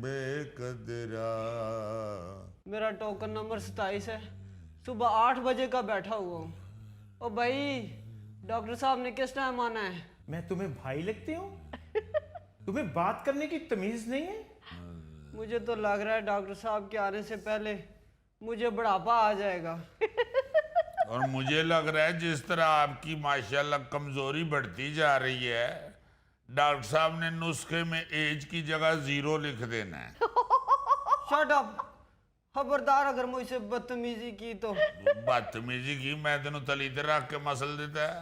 बेकदरा। मेरा token number 27 है, सुबह 8 बजे का बैठा हुआ हूँ। ओ भाई, डॉक्टर साहब ने किस टाइम आना है? मैं तुम्हें भाई लगती हूँ? तुम्हें बात करने की तमीज नहीं है? मुझे तो लग रहा है डॉक्टर साहब के आने से पहले मुझे बुढ़ापा आ जाएगा। और मुझे लग रहा है जिस तरह आपकी माशाल्लाह कमजोरी बढ़ती जा रही है, डॉक्टर साहब ने नुस्खे में एज की जगह 0 लिख देना है। शट अप, खबरदार अगर मुझसे बदतमीजी की तो। बदतमीजी की? मैं तेन तली ते रख के मसल देता है।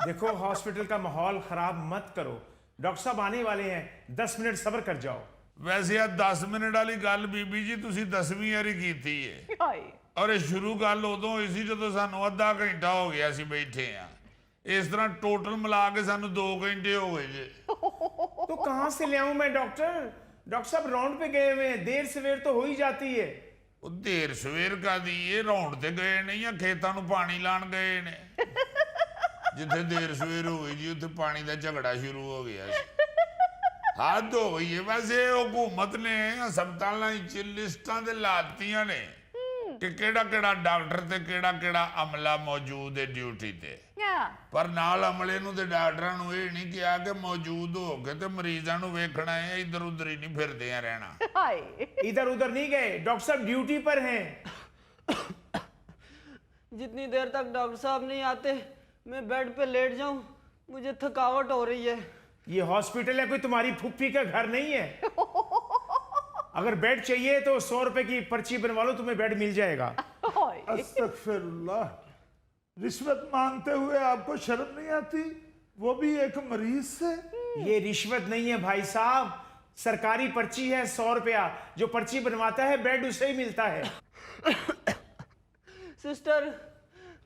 देखो, हॉस्पिटल का माहौल खराब मत करो। डॉक्टर साहब आने वाले हैं, 10 मिनट सब्र कर जाओ। वैसे आ 10 मिनट वाली गल बीबी जी तुसी 10वीं वारी कीती है, और शुरू गल उदों होई सी जदों सानू आधा घंटा हो गया सी बैठे हैं। इस तरह टोटल मिला के सानू 2 घंटे हो गए जे। तो कहां से ले आऊं मैं डॉक्टर? डॉक्टर साहब राउंड पे गए हुए हैं, देर सवेर तो हो ही जाती है। वो देर सवेर का दी ये राउंड ते गए नहीं या खेतां नू पानी लाण गए ने? जिथे देर सवेर हो गई जी उत्थे पानी का झगड़ा शुरू हो गया सी। हद हो गई है। वैसे हुकूमत ने हस्पतालों च लिस्टां ते लातियां ने कि केड़ा केड़ा डॉक्टर ते केड़ा केड़ा अमला मौजूद है ड्यूटी ते, पर नाल अमले नूं ते डॉक्टरां नूं ये नहीं किया कि मौजूद हो के ते मरीजां नूं वेखना है, इधर उधर ही नहीं फिरदे रहना। इधर उधर नहीं गए, डॉक्टर साहब ड्यूटी पर हैं। जितनी देर तक डॉक्टर साहब नहीं आते मैं बेड पे लेट जाऊं, मुझे थकावट हो रही है। ये हॉस्पिटल है, कोई तुम्हारी फुफ्फी का घर नहीं है। अगर बेड चाहिए तो 100 रुपए की पर्ची बनवा लो, तुम्हें बेड मिल जाएगा। अस्तगफिरुल्लाह, रिश्वत मांगते हुए आपको शर्म नहीं आती? वो भी एक मरीज से। ये रिश्वत नहीं है भाई साहब, सरकारी पर्ची है 100 रुपया। जो पर्ची बनवाता है बेड उसे ही मिलता है। सिस्टर,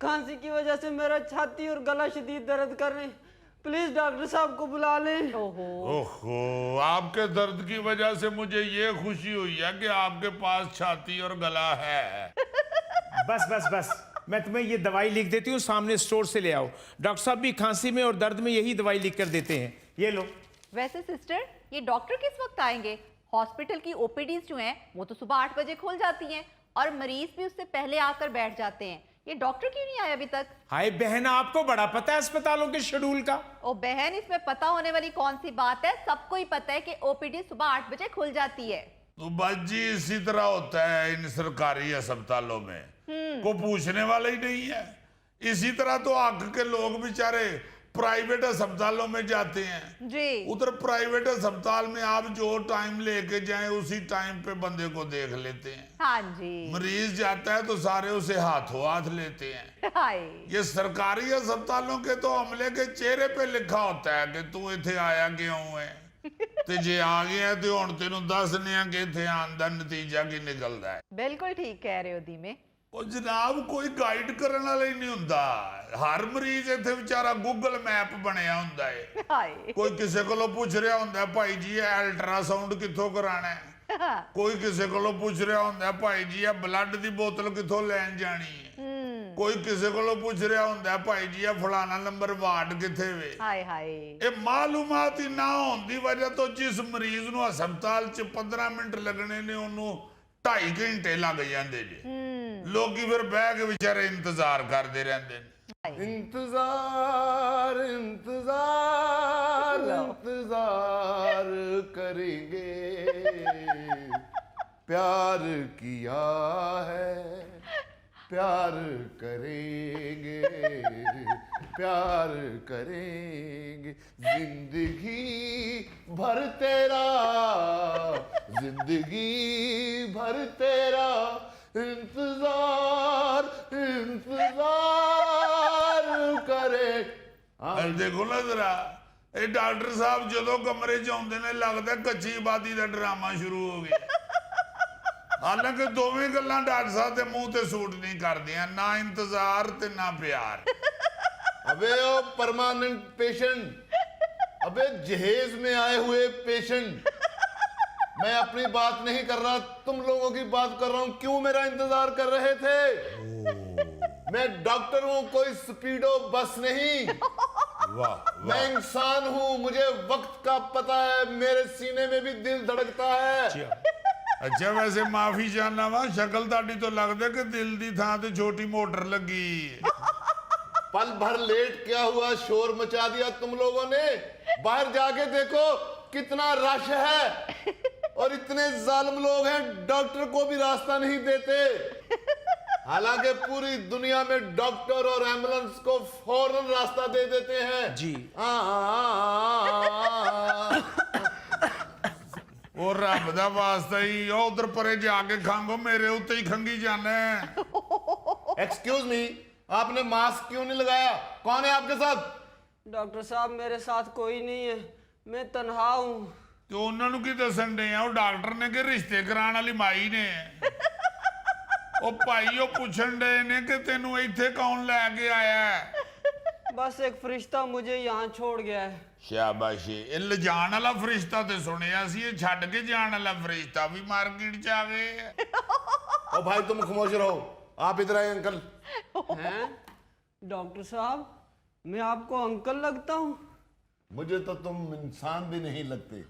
खांसी की वजह से मेरा छाती और गला शदीद दर्द कर रहे हैं, प्लीज डॉक्टर साहब को बुला लें। ओहो, आपके दर्द की वजह से मुझे ये खुशी हुई है कि आपके पास छाती और गला है। बस बस बस, मैं तुम्हें ये दवाई लिख देती हूँ, सामने स्टोर से ले आओ। डॉक्टर साहब भी खांसी में और दर्द में यही दवाई लिख कर देते हैं, ये लो। वैसे सिस्टर, ये डॉक्टर किस वक्त आएंगे? हॉस्पिटल की ओपीडीज जो हैं वो तो सुबह 8 बजे खुल जाती हैं और मरीज भी उससे पहले आकर बैठ जाते हैं। ये डॉक्टर क्यों नहीं आए अभी तक? हाय बहन, आपको बड़ा पता है अस्पतालों के शेड्यूल का। ओ बहन, इसमें पता होने वाली कौन सी बात है? सबको ही पता है कि ओपीडी सुबह 8 बजे खुल जाती है। तो बस जी इसी तरह होता है इन सरकारी अस्पतालों में, को पूछने वाला ही नहीं है। इसी तरह तो हक के लोग बेचारे प्राइवेट अस्पतालों में जाते हैं जी। उधर प्राइवेट अस्पताल में आप जो टाइम लेके जाएं उसी टाइम पे बंदे को देख लेते हैं। हाँ जी। मरीज जाता है तो सारे उसे हाथों हाथ लेते हैं। हाय। ये सरकारी अस्पतालों के तो अमले के चेहरे पे लिखा होता है कि तू इथे आया क्यों है, ते जे आ गया तो हुण तेनू दसने आ कि इथे आने दा नतीजा की निकलदा है। बिल्कुल ठीक कह रहे हो दीमे। ਉਹ ਜਨਾਬ ਕੋਈ ਗਾਈਡ ਕਰਨ ਵਾਲਾ ਹੀ ਨਹੀਂ ਹੁੰਦਾ। ਹਰ ਮਰੀਜ਼ ਇੱਥੇ ਵਿਚਾਰਾ ਗੂਗਲ ਮੈਪ ਬਣਿਆ ਹੁੰਦਾ ਏ। ਹਾਏ। ਕੋਈ ਕਿਸੇ ਕੋਲੋਂ ਪੁੱਛ ਰਿਹਾ ਹੁੰਦਾ ਭਾਈ ਜੀ ਇਹ ਅਲਟਰਾਸਾਊਂਡ ਕਿੱਥੋਂ ਕਰਾਣਾ ਹੈ, ਕੋਈ ਕਿਸੇ ਕੋਲੋਂ ਪੁੱਛ ਰਿਹਾ ਹੁੰਦਾ ਭਾਈ ਜੀ ਇਹ ਬਲੱਡ ਦੀ ਬੋਤਲ ਕਿੱਥੋਂ ਲੈਣ ਜਾਣੀ ਹੈ, ਕੋਈ ਕਿਸੇ ਕੋਲੋਂ ਪੁੱਛ ਰਿਹਾ ਹੁੰਦਾ ਭਾਈ ਜੀ ਇਹ ਫਲਾਣਾ ਨੰਬਰ ਵਾਰਡ ਕਿੱਥੇ ਵੇ। ਹਾਏ ਹਾਏ। ਇਹ ਮਾਲੂਮਾਤ ਹੀ ਨਾ ਹੋਣ ਦੀ ਵਜ੍ਹਾ ਤੋਂ ਜਿਸ ਮਰੀਜ਼ ਨੂੰ ਹਸਪਤਾਲ 'ਚ 15 ਮਿੰਟ ਲੱਗਣੇ ਨੇ ਉਹਨੂੰ 2.5 ਘੰਟੇ ਲੱਗ ਜਾਂਦੇ ਜੇ। ਲੋਕੀ ਫਿਰ ਬਹਿ ਕੇ ਵਿਚਾਰੇ ਇੰਤਜ਼ਾਰ ਕਰਦੇ ਰਹਿੰਦੇ ਨੇ। इंतजार इंतजार इंतजार करेंगे, प्यार किया है प्यार करेंगे, प्यार करेंगे, जिंदगी भर तेरा, जिंदगी भर तेरा इंतजार इंतजार करे। देखो ना जरा ਇਹ ਡਾਕਟਰ ਸਾਹਿਬ ਜਦੋਂ ਕਮਰੇ 'ਚ ਆਉਂਦੇ ਨੇ ਲੱਗਦਾ ਕੱਚੀ ਆਬਾਦੀ ਦਾ ਡਰਾਮਾ ਸ਼ੁਰੂ ਹੋ ਗਿਆ। ਹਾਲਾਂਕਿ ਦੋਵੇਂ ਗੱਲਾਂ ਡਾਕਟਰ ਸਾਹਿਬ ਦੇ ਮੂੰਹ ਤੇ ਸੂਟ ਨਹੀਂ ਕਰਦੀਆਂ, ਨਾ ਇੰਤਜ਼ਾਰ ਤੇ ਨਾ ਪਿਆਰ। अबे ओ परमानेंट पेशेंट, अबे जहेज में आए हुए पेशेंट, मैं अपनी बात नहीं कर रहा, तुम लोगों की बात कर रहा हूं। क्यों मेरा इंतजार कर रहे थे? मैं डॉक्टर हूं, कोई स्पीडो बस नहीं। वाह मैं इंसान हूं, मुझे वक्त का पता है, मेरे सीने में भी दिल धड़कता है। अच्छा वैसे माफी चाहना वा, शक्ल ताड़ी तो लगदा कि दिल दी थां ते छोटी मोटर लगी। पल भर लेट क्या हुआ, शोर मचा दिया तुम लोगों ने। बाहर जाके देखो कितना रश है, और इतने जालिम लोग हैं, डॉक्टर को भी रास्ता नहीं देते। हालांकि पूरी दुनिया में डॉक्टर और एम्बुलेंस को फौरन रास्ता दे देते हैं जी। और रब दा वास्ता ही उधर परे जाके खांगो, मेरे उत्ते ही खंगी जाने। एक्सक्यूज मी, आपने मास्क क्यों नहीं लगाया? कौन है आपके साथ? डॉक्टर साहब मेरे साथ कोई नहीं है, मैं तन्हा हूँ। ਤੇ ਉਹਨਾਂ ਨੂੰ ਕੀ ਦੱਸਣ ਦੇ ਆ? ਉਹ ਡਾਕਟਰ ਨੇ ਕਿ ਰਿਸ਼ਤੇ ਕਰਾਉਣ ਵਾਲੀ ਮਾਈ ਨੇ? ਉਹ ਭਾਈ ਉਹ ਪੁੱਛਣ ਦੇ ਨੇ ਕਿ ਤੈਨੂੰ ਇੱਥੇ ਕੌਣ ਲੈ ਕੇ ਆਇਆ? बस एक फरिश्ता मुझे यहाँ छोड़ गया है। ਸ਼ਾਬਾਸ਼, ਇਹ ਲਿਜਾਣ ਵਾਲਾ ਫਰਿਸ਼ਤਾ ਤੇ ਸੁਣਿਆ ਸੀ, ਇਹ ਛੱਡ ਕੇ ਜਾਣ ਵਾਲਾ ਫਰਿਸ਼ਤਾ ਵੀ ਮਾਰਕੀਟ 'ਚ ਆ ਗਏ। ओ भाई तुम खामोश रहो, आप इधर आए अंकल। हैं? डॉक्टर साहब मैं आपको अंकल लगता हूँ? मुझे तो तुम इंसान भी नहीं लगते।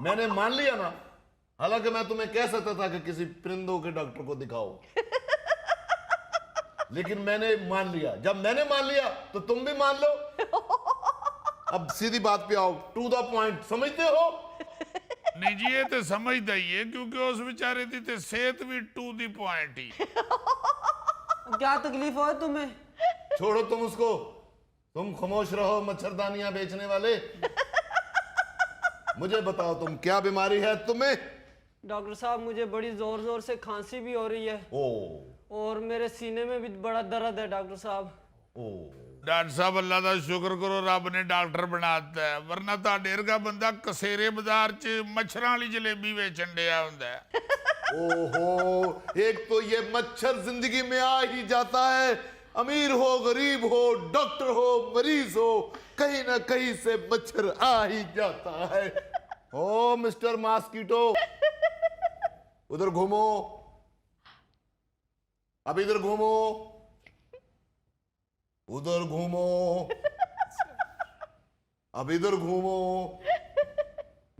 मैंने मान लिया ना, हालांकि मैं तुम्हें कह सकता था कि किसी परिंदों के डॉक्टर को दिखाओ, लेकिन मैंने मान लिया। जब मैंने मान लिया तो तुम भी मान लो। अब सीधी बात पे आओ, टू द पॉइंट, समझते हो? ਨਹੀਂ ਜੀ ਇਹ ਤੇ ਸਮਝਦਾ ਹੀ ਹੈ, ਕਿਉਂਕਿ ਉਸ ਵਿਚਾਰੇ ਦੀ ਤੇ ਸਿਹਤ ਵੀ ਟੂ ਦੀ ਪੁਆਇੰਟ ਹੀ। क्या तकलीफ हो तुम्हें? छोड़ो तुम उसको, तुम खामोश रहो मच्छरदानियां बेचने वाले। मुझे बताओ तुम क्या बीमारी है तुम्हें? डॉक्टर साहब मुझे बड़ी जोर जोर से खांसी भी हो रही है, ओ और मेरे सीने में भी बड़ा दर्द है डॉक्टर साहब। ओ ਡਾਕਟਰ ਸਾਹਿਬ ਅੱਲਾ ਦਾ ਸ਼ੁਕਰ ਕਰੋ, ਰੱਬ ਨੇ ਡਾਕਟਰ ਬਣਾਤਾ ਹੈ, ਵਰਨਾ ਤੁਹਾਡੇ ਵਰਗਾ ਬੰਦਾ ਕਸੇਰੇ ਬਾਜ਼ਾਰ 'ਚ ਮੱਛਰਾਂ ਵਾਲੀ ਜਲੇਬੀ ਵੇਚਣ ਡਿਆ ਹੁੰਦਾ ਹੈ। ओहो, एक तो ये मच्छर जिंदगी में आ ही जाता है, अमीर हो गरीब हो, डॉक्टर हो मरीज हो, कहीं ना कहीं से मच्छर आ ही जाता है। ओ मिस्टर मॉस्किटो, उधर घूमो, अब इधर घूमो, उधर घूमो, अब इधर घूमो,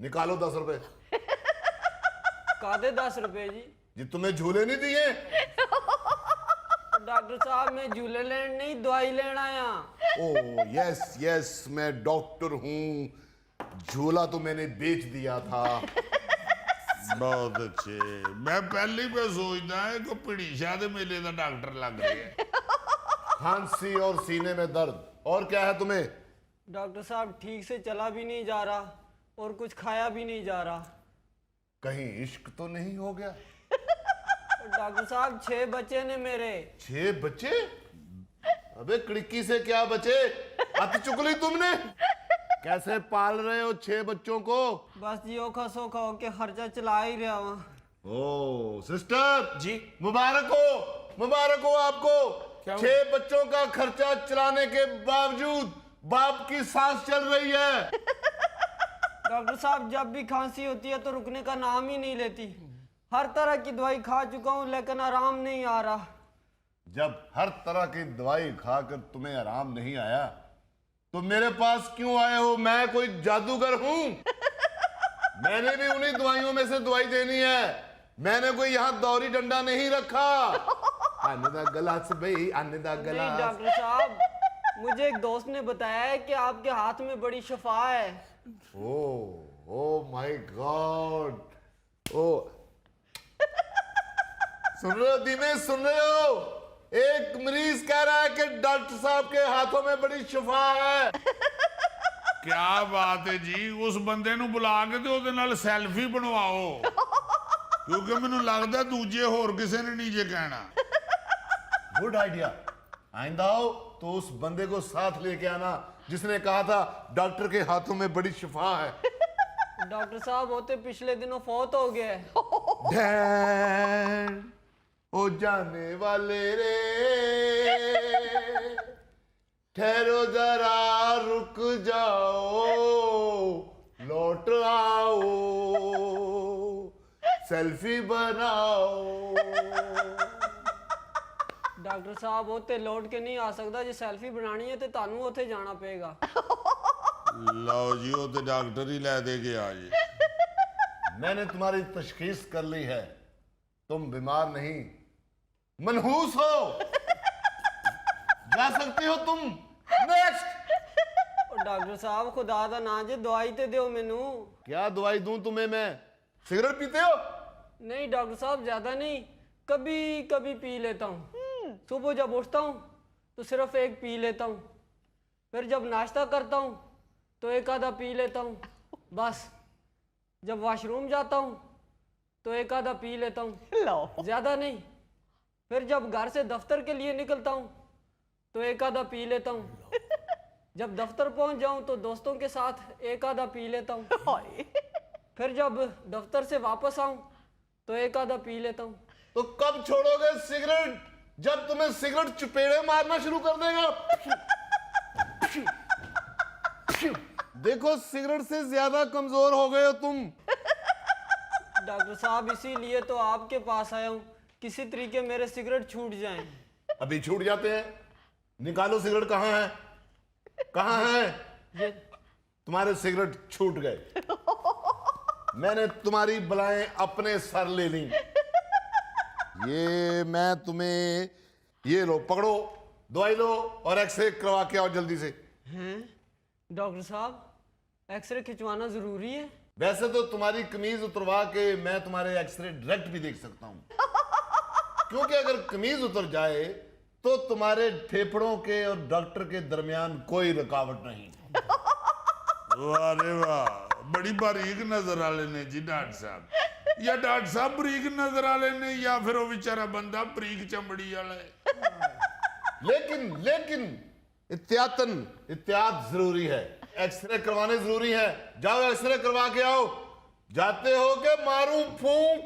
निकालो 10 रुपए। कादे 10 रुपए जी? जी तुम्हें झूले नहीं दिए? डॉक्टर साहब मैं झूले लेने नहीं, दवाई लेने आया। ओ यस यस, मैं डॉक्टर हूँ, झूला तो मैंने बेच दिया था। ਬਹੁਤ ਅੱਛੇ, ਮੈਂ ਪਹਿਲੀ ਵੀ ਸੋਚਦਾ ਹੈ ਕਿ ਭੜੀਸ਼ਾ ਦੇ ਮੇਲੇ ਦਾ ਡਾਕਟਰ ਲੱਗ ਰਿਹਾ। खांसी और सीने में दर्द, और क्या है तुम्हें? डॉक्टर साहब ठीक से चला भी नहीं जा रहा, और कुछ खाया भी नहीं जा रहा। कहीं इश्क तो नहीं हो गया? डॉक्टर साहब 6 बच्चे ने मेरे। 6 बच्चे? अबे खिड़की से क्या बचे? अत चुकली तुमने? कैसे पाल रहे हो 6 बच्चों को? बस जी ओखा सोखा होके खर्चा चला ही रहा हूँ। ओ सिस्टर जी। मुबारक हो आपको। 6 बच्चों का खर्चा चलाने के बावजूद बाप की सांस चल रही है। डॉक्टर साहब जब भी खांसी होती है तो रुकने का नाम ही नहीं लेती। हर तरह की दवाई खा चुका हूँ लेकिन आराम नहीं आ रहा। जब हर तरह की दवाई खाकर तुम्हें आराम नहीं आया तो मेरे पास क्यों आए हो? मैं कोई जादूगर हूं? मैंने भी उन्हीं दवाइयों में से दवाई देनी है। मैंने कोई यहाँ दौरी डंडा नहीं रखा। आने दा गलास भाई, आने दा नहीं गलास। डॉक्टर साहब मुझे एक दोस्त ने बताया है कि आपके हाथ में बड़ी शफा है। Oh my God. ओ सुन रहे हो धीमे, सुन रहे हो? एक मरीज कह रहा है कि डॉक्टर साहब के हाथों में बड़ी शफा है। क्या बात है जी, उस बंदे ਨੂੰ ਬੁਲਾ ਕੇ ਤੇ ਉਹਦੇ ਨਾਲ ਸੈਲਫੀ ਬਣਵਾਓ, ਕਿਉਂਕਿ ਮੈਨੂੰ ਲੱਗਦਾ ਦੂਜੇ ਹੋਰ ਕਿਸੇ ਨੇ ਨਹੀਂ ਜੇ ਕਹਿਣਾ। Good idea. आइंदा हो तो उस बंदे को साथ लेके आना जिसने कहा था डॉक्टर के हाथों में बड़ी शिफा है। डॉक्टर साहब होते पिछले दिनों फौत हो गए। डैन ओ जाने वाले रे, ठहरो जरा रुक जाओ, लौट आओ, सेल्फी बनाओ। ਡਾਕਟਰ ਸਾਹਿਬ ਉੱਥੇ ਲੌਟ ਕੇ ਨਹੀਂ ਆ ਸਕਦਾ। ਜੇ ਸੈਲਫੀ ਬਣਾਣੀ ਹੈ ਤੇ ਤੁਹਾਨੂੰ ਉੱਥੇ ਜਾਣਾ ਪਏਗਾ। ਲਓ ਜੀ ਉਹ ਤੇ ਡਾਕਟਰ ਹੀ ਲੈ ਦੇ ਗਿਆ ਜੀ। मैंने तुम्हारी तशखीस कर ली है, तुम बीमार नहीं मनहूस हो, जा सकती हो तुम। नेक्स्ट। ਉਹ ਡਾਕਟਰ ਸਾਹਿਬ ਖੁਦਾ ਦਾ ਨਾਂ ਜੇ ਦਵਾਈ ਤੇ ਦਿਓ ਮੈਨੂੰ। क्या दवाई दूं तुम्हें मैं? सिगरेट पीते हो? नहीं डॉक्टर साहब ज्यादा नहीं, कभी कभी पी लेता हूँ। सुबह जब उठता हूँ तो सिर्फ एक पी लेता हूँ, फिर जब नाश्ता करता हूँ तो एक आधा पी लेता हूँ बस। जब वॉशरूम जाता हूँ तो एक आधा पी लेता हूँ, लो ज्यादा नहीं। फिर जब घर से दफ्तर के लिए निकलता हूँ तो एक आधा पी लेता हूँ। जब दफ्तर पहुँच जाऊँ तो दोस्तों के साथ एक आधा पी लेता हूँ। हाय। फिर जब दफ्तर से वापस आऊं तो एक आधा पी लेता हूं। तो कब छोड़ोगे सिगरेट? जब तुम्हें सिगरेट चुपेड़े मारना शुरू कर देगा। देखो सिगरेट से ज्यादा कमजोर हो गए हो तुम। डॉक्टर साहब इसीलिए तो आपके पास आया हूं, किसी तरीके मेरे सिगरेट छूट जाएं। अभी छूट जाते हैं। निकालो सिगरेट। कहाँ है? कहाँ है? ये तुम्हारे सिगरेट छूट गए। मैंने तुम्हारी बलाएं अपने सर ले ली। ये मैं तुम्हें, ये लो पकड़ो, दवाई लो और एक्सरे करवा के आओ जल्दी से। हैं डॉक्टर साहब, एक्सरे खिंचवाना जरूरी है? वैसे तो तुम्हारी कमीज उतरवा के मैं तुम्हारे एक्सरे डायरेक्ट भी देख सकता हूं, क्योंकि अगर कमीज उतर जाए तो तुम्हारे फेफड़ों के और डॉक्टर के दरमियान कोई रुकावट नहीं। वाह रे वाह, बड़ी बारीक नजर वाले ने जी डॉक्टर साहब। या डॉक्टर साहब बरीक नजर वाले ने या फिर वो बेचारा बंदा बरीक चमड़ी वाला है। लेकिन एहतियात जरूरी है। एक्सरे करवाने जरूरी है। जाओ एक्सरे करवा के आओ। जाते हो के मारूं फूंक?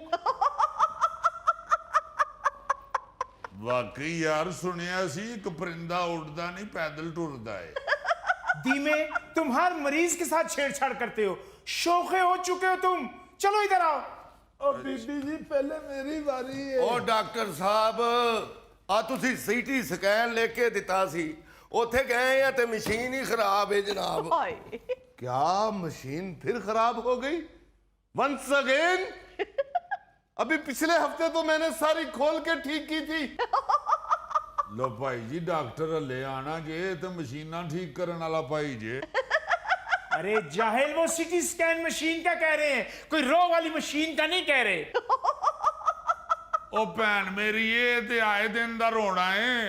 वाकई यार सुनिया सी एक परिंदा उड़दा नहीं पैदल टुरदा है। धीमे, तुम हर मरीज के साथ छेड़छाड़ करते हो, शोखे हो चुके हो तुम। चलो इधर आओ। ओ बीबी जी पहले मेरी बारी है। ਉਹ ਡਾਕਟਰ ਸਾਹਿਬ ਆ ਤੁਸੀਂ ਸੀਟੀ ਸਕੈਨ ਲੈ ਕੇ ਦਿੱਤਾ ਸੀ, ਉੱਥੇ ਗਏ ਆ ਤੇ ਮਸ਼ੀਨ ਹੀ ਖਰਾਬ ਹੈ ਜਨਾਬ। हाय। क्या मशीन फिर खराब हो गई? Once again? अभी पिछले हफ्ते तो मैंने सारी खोल के ठीक की थी। लो भाई जी डॉक्टर हले आना जे ते मशीना ठीक करने वाला भाई जे। अरे जाहिल, वो सिटी स्कैन मशीन का कह रहे हैं, कोई रो वाली मशीन का नहीं कह रहे। ओ भैन मेरी ये ते आए दिन दा रोना है।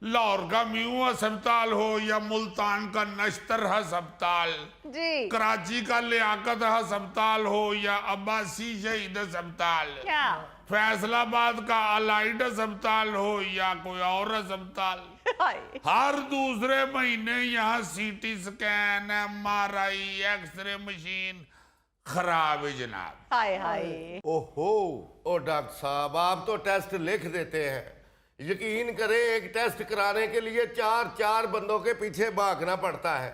लाहौर का म्यू अस्पताल हो या मुल्तान का नश्तर अस्पताल, जी कराची का लियाकत अस्पताल हो या अब्बासी शहीद अस्पताल, क्या फैसलाबाद का अलाइड अस्पताल हो या कोई और अस्पताल, हाय। हर दूसरे महीने यहाँ CT scan MRI x ray machine खराब है जनाब। हाय हाय। ओहो ओ डॉक्टर साहब आप तो टेस्ट लिख देते हैं, यकीन करें एक टेस्ट कराने के लिए 4 बंदों के पीछे भागना पड़ता है।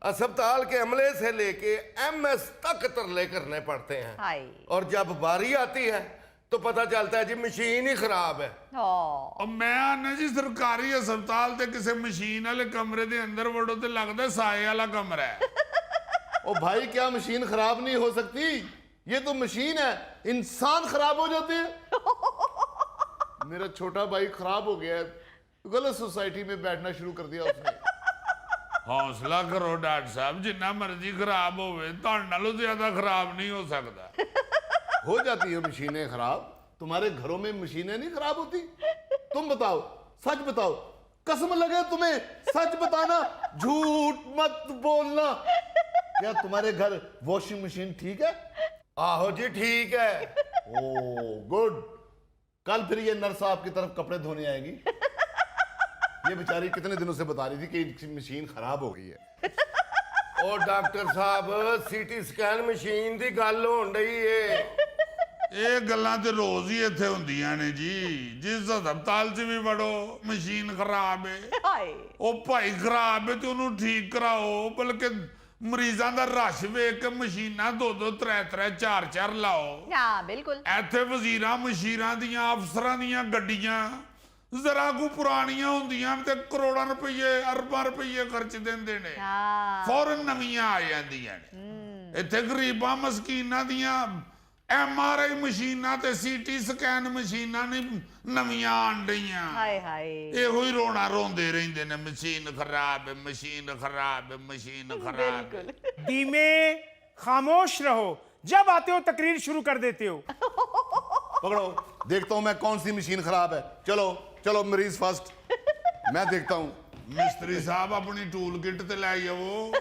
अस्पताल के अमले से लेके MS तक तरले करने पड़ते हैं। हाय। और जब बारी आती है तो पता चलता है जी मशीन ही खराब है। हाँ। और मैं आना जी सरकारी अस्पताल ते किसी मशीन वाले कमरे दे अंदर वड़ो ते लगदा साए वाला कमरा है। ओ भाई क्या मशीन खराब नहीं हो सकती? ये तो मशीन है, इंसान खराब हो जाते हैं। मेरा छोटा भाई खराब हो गया है, गलत सोसाइटी में बैठना शुरू कर दिया उसने। हौसला करो डॉक्टर साहब, जिन्ना मर्जी खराब होवे तुहाडे नालों ज्यादा खराब नहीं हो सकता। हो जाती है मशीनें खराब, तुम्हारे घरों में मशीनें नहीं खराब होती? तुम बताओ, सच बताओ, कसम लगे तुम्हें, सच बताना, झूठ मत बोलना। क्या तुम्हारे घर वॉशिंग मशीन ठीक है? आहो जी ठीक है। ओ गुड। कल फिर ये नर्स आपकी तरफ कपड़े धोने आएगी। ये बेचारी कितने दिनों से बता रही थी कि इनकी मशीन खराब हो गई है। ओ डॉक्टर साहब सीटी स्कैन मशीन की गल होण रही है। ਇਹ ਗੱਲਾਂ ਤੇ ਰੋਜ਼ ਹੀ ਇੱਥੇ ਹੁੰਦੀਆਂ ਨੇ ਜੀ। ਜਿਸ ਹਸਪਤਾਲ 'ਚ ਵੀ ਵੜੋ ਮਸ਼ੀਨ ਖਰਾਬ ਹੈ, हाय। ਉਹ ਭਾਈ ਖਰਾਬ ਹੈ ਤੇ ਉਹਨੂੰ ਠੀਕ ਕਰਾਓ। ਬਲਕਿ ਮਰੀਜ਼ਾਂ ਦਾ ਰਸ਼ ਵੇਖ ਕੇ ਮਸ਼ੀਨਾਂ 2-2 3-3 4-4 ਲਾਓ। हाँ बिल्कुल। ਇੱਥੇ ਵਜ਼ੀਰਾਂ ਮਸ਼ੀਰਾਂ ਦੀਆਂ ਅਫਸਰਾਂ ਦੀਆਂ ਗੱਡੀਆਂ ਜ਼ਰਾ ਕੋ ਪੁਰਾਣੀਆਂ ਹੁੰਦੀਆਂ ਤੇ ਕਰੋੜਾਂ ਰੁਪਏ ਅਰਬਾਂ ਰੁਪਏ ਖਰਚ ਦਿੰਦੇ ਨੇ हाँ ਫੌਰਨ ਨਵੀਆਂ ਆ ਜਾਂਦੀਆਂ ਨੇ ਇੱਥੇ ਗਰੀਬਾਂ ਮਸਕੀਨਾਂ ਦੀਆਂ MRI ਮਸ਼ੀਨਾਂ ਤੇ CT ਸਕੈਨ ਮਸ਼ੀਨਾਂ ਨੇ ਨਵੀਆਂ ਆਣ ਡਈਆਂ हाय हाय ਇਹੋ ਹੀ ਰੋਣਾ ਰੋਂਦੇ ਰਹਿੰਦੇ ਨੇ ਮਸ਼ੀਨ ਖਰਾਬ ਹੈ ਮਸ਼ੀਨ ਖਰਾਬ ਹੈ ਮਸ਼ੀਨ ਖਰਾਬ ਹੈ धीमे खामोश रहो जब आते हो तकरीर शुरू कर देते हो पकड़ो, देखता हूं मैं कौन सी मशीन खराब है। चलो चलो मरीज फर्स्ट, मैं देखता हूं। ਮਿਸਤਰੀ ਸਾਹਿਬ ਆਪਣੀ ਟੂਲ ਕਿੱਟ ਤੇ ਲੈ ਜਾਵੋ